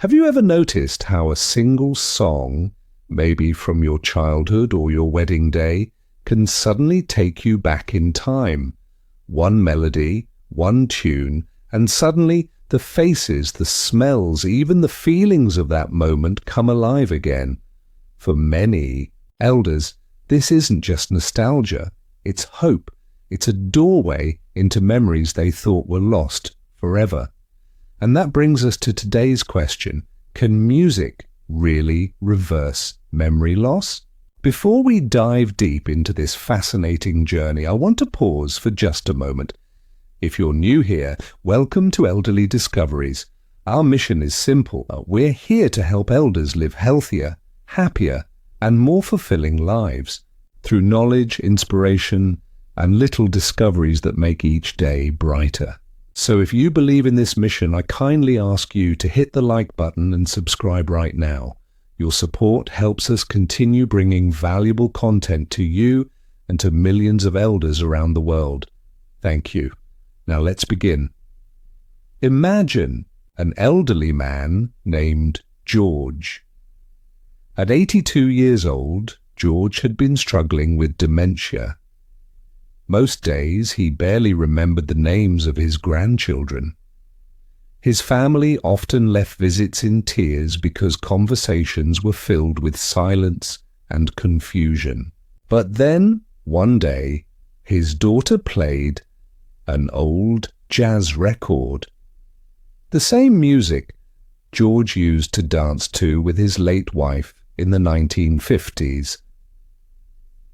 Have you ever noticed how a single song, maybe from your childhood or your wedding day, can suddenly take you back in time? One melody, one tune, and suddenly the faces, the smells, even the feelings of that moment come alive again. For many elders, this isn't just nostalgia, it's hope. It's a doorway into memories they thought were lost forever. And that brings us to today's question: can music really reverse memory loss? Before we dive deep into this fascinating journey, I want to pause for just a moment. If you're new here, welcome to Elderly Discoveries. Our mission is simple. We're here to help elders live healthier, happier, and more fulfilling lives through knowledge, inspiration, and little discoveries that make each day brighter. So if you believe in this mission, I kindly ask you to hit the like button and subscribe right now. Your support helps us continue bringing valuable content to you and to millions of elders around the world. Thank you. Now let's begin. Imagine an elderly man named George. At 82 years old, George had been struggling with dementia. Most days he barely remembered the names of his grandchildren. His family often left visits in tears because conversations were filled with silence and confusion. But then, one day, his daughter played an old jazz record. The same music George used to dance to with his late wife in the 1950s.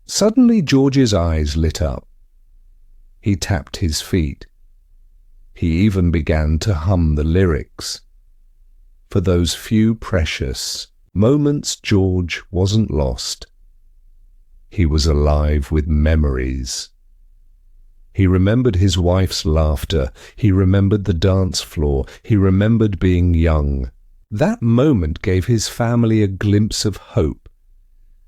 Suddenly George's eyes lit up. He tapped his feet. He even began to hum the lyrics. For those few precious moments, George wasn't lost. He was alive with memories. He remembered his wife's laughter. He remembered the dance floor. He remembered being young. That moment gave his family a glimpse of hope,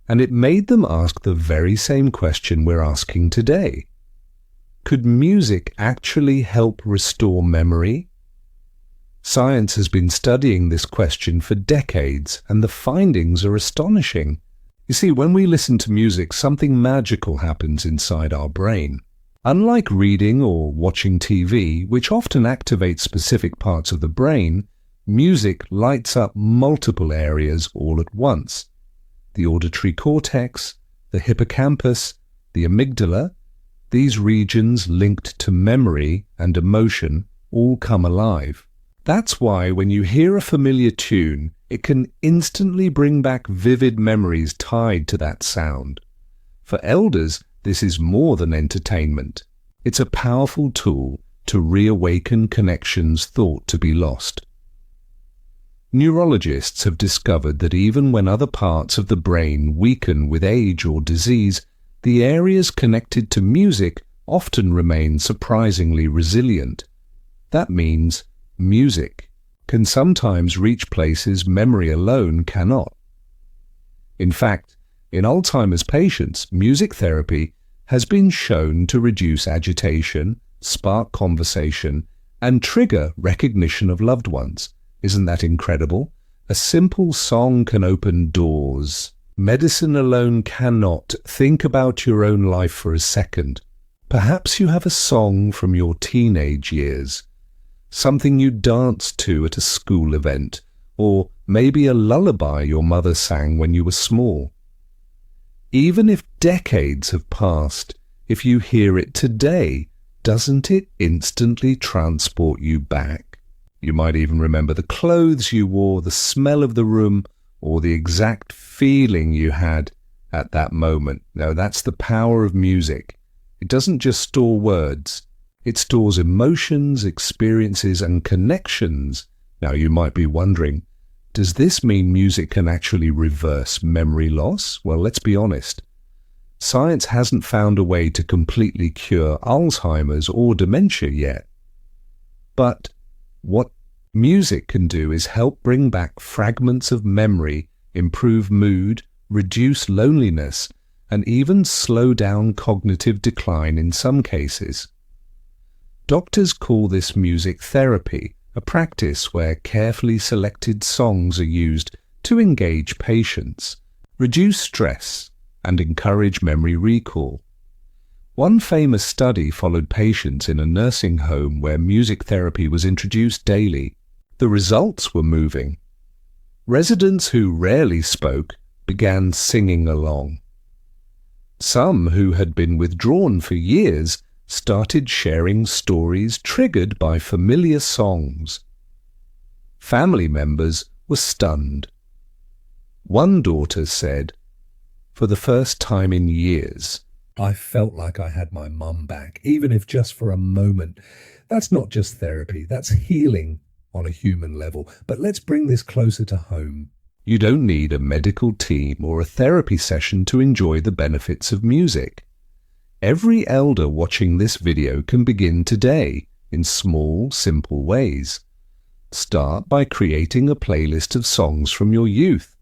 and it made them ask the very same question we're asking today. Could music actually help restore memory? Science has been studying this question for decades, and the findings are astonishing. You see, when we listen to music, something magical happens inside our brain. Unlike reading or watching TV, which often activates specific parts of the brain, music lights up multiple areas all at once. The auditory cortex, the hippocampus, the amygdala, these regions linked to memory and emotion all come alive. That's why when you hear a familiar tune, it can instantly bring back vivid memories tied to that sound. For elders, this is more than entertainment. It's a powerful tool to reawaken connections thought to be lost. Neurologists have discovered that even when other parts of the brain weaken with age or disease, the areas connected to music often remain surprisingly resilient. That means music can sometimes reach places memory alone cannot. In fact, in Alzheimer's patients, music therapy has been shown to reduce agitation, spark conversation, and trigger recognition of loved ones. Isn't that incredible? A simple song can open doors. Medicine alone cannot. Think about your own life for a second. Perhaps you have a song from your teenage years, something you danced to at a school event, or maybe a lullaby your mother sang when you were small. Even if decades have passed, if you hear it today, doesn't it instantly transport you back? You might even remember the clothes you wore, the smell of the room, or the exact feeling you had at that moment. Now, that's the power of music. It doesn't just store words. It stores emotions, experiences, and connections. Now, you might be wondering, does this mean music can actually reverse memory loss? Well, let's be honest. Science hasn't found a way to completely cure Alzheimer's or dementia yet. But what music can do is help bring back fragments of memory, improve mood, reduce loneliness, and even slow down cognitive decline in some cases. Doctors call this music therapy, a practice where carefully selected songs are used to engage patients, reduce stress, and encourage memory recall. One famous study followed patients in a nursing home where music therapy was introduced daily. The results were moving. Residents who rarely spoke began singing along. Some who had been withdrawn for years started sharing stories triggered by familiar songs. Family members were stunned. One daughter said, "For the first time in years, I felt like I had my mum back, even if just for a moment." That's not just therapy, that's healing on a human level. But let's bring this closer to home. You don't need a medical team or a therapy session to enjoy the benefits of music. Every elder watching this video can begin today in small, simple ways. Start by creating a playlist of songs from your youth,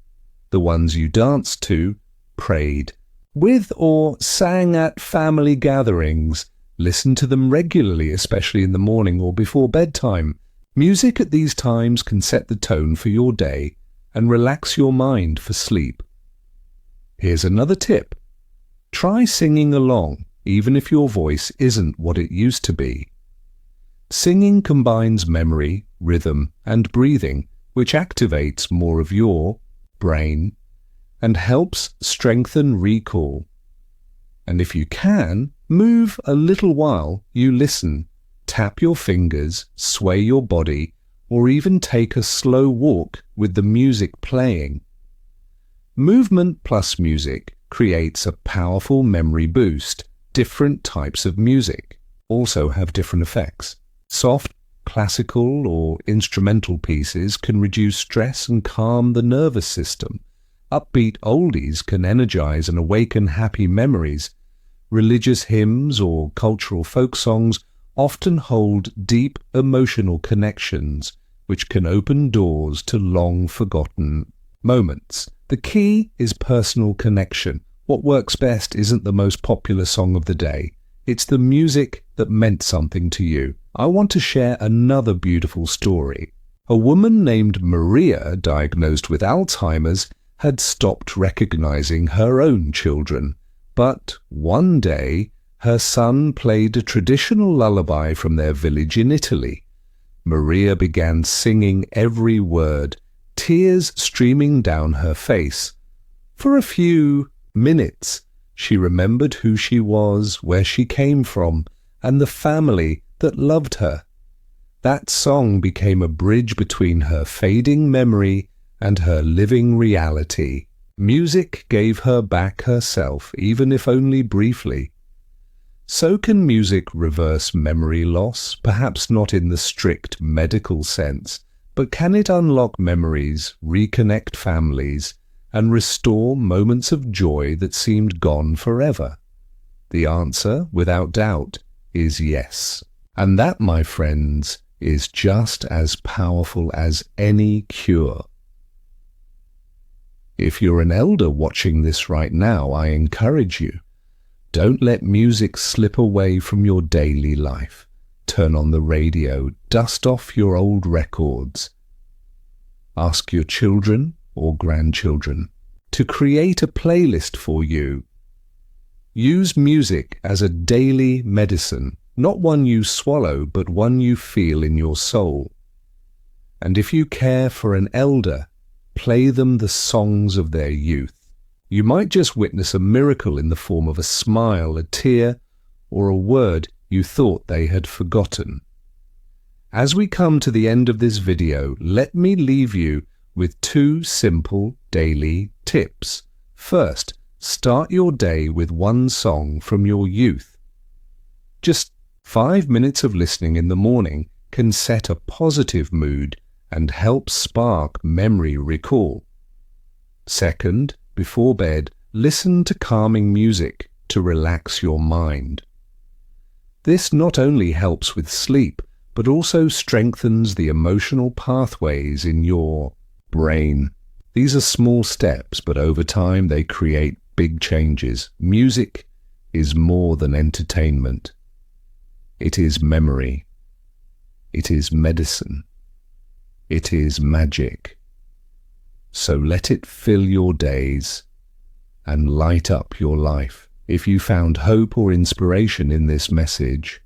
the ones you danced to, prayed with, or sang at family gatherings. Listen to them regularly, especially in the morning or before bedtime. Music at these times can set the tone for your day and relax your mind for sleep. Here's another tip. Try singing along, even if your voice isn't what it used to be. Singing combines memory, rhythm, and breathing, which activates more of your brain and helps strengthen recall. And if you can, move a little while you listen. Tap your fingers, sway your body, or even take a slow walk with the music playing. Movement plus music creates a powerful memory boost. Different types of music also have different effects. Soft, classical, or instrumental pieces can reduce stress and calm the nervous system. Upbeat oldies can energize and awaken happy memories. Religious hymns or cultural folk songs often hold deep emotional connections, which can open doors to long-forgotten moments. The key is personal connection. What works best isn't the most popular song of the day. It's the music that meant something to you. I want to share another beautiful story. A woman named Maria, diagnosed with Alzheimer's, had stopped recognizing her own children. But one day, her son played a traditional lullaby from their village in Italy. Maria began singing every word, tears streaming down her face. For a few minutes, she remembered who she was, where she came from, and the family that loved her. That song became a bridge between her fading memory and her living reality. Music gave her back herself, even if only briefly. So can music reverse memory loss, perhaps not in the strict medical sense, but can it unlock memories, reconnect families, and restore moments of joy that seemed gone forever? The answer, without doubt, is yes. And that, my friends, is just as powerful as any cure. If you're an elder watching this right now, I encourage you, don't let music slip away from your daily life. Turn on the radio, dust off your old records. Ask your children or grandchildren to create a playlist for you. Use music as a daily medicine, not one you swallow, but one you feel in your soul. And if you care for an elder, play them the songs of their youth. You might just witness a miracle in the form of a smile, a tear, or a word you thought they had forgotten. As we come to the end of this video, let me leave you with 2 simple daily tips. First, start your day with one song from your youth. Just 5 minutes of listening in the morning can set a positive mood and help spark memory recall. Second, before bed, listen to calming music to relax your mind. This not only helps with sleep, but also strengthens the emotional pathways in your brain. These are small steps, but over time they create big changes. Music is more than entertainment. It is memory. It is medicine. It is magic. So let it fill your days and light up your life. If you found hope or inspiration in this message,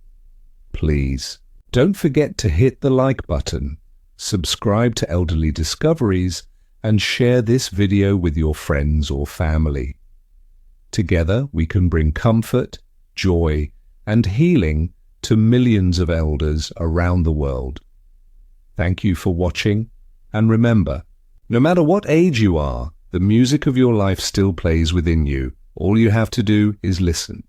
please don't forget to hit the like button, subscribe to Elderly Discoveries, and share this video with your friends or family. Together we can bring comfort, joy, and healing to millions of elders around the world. Thank you for watching, and remember, no matter what age you are, the music of your life still plays within you. All you have to do is listen.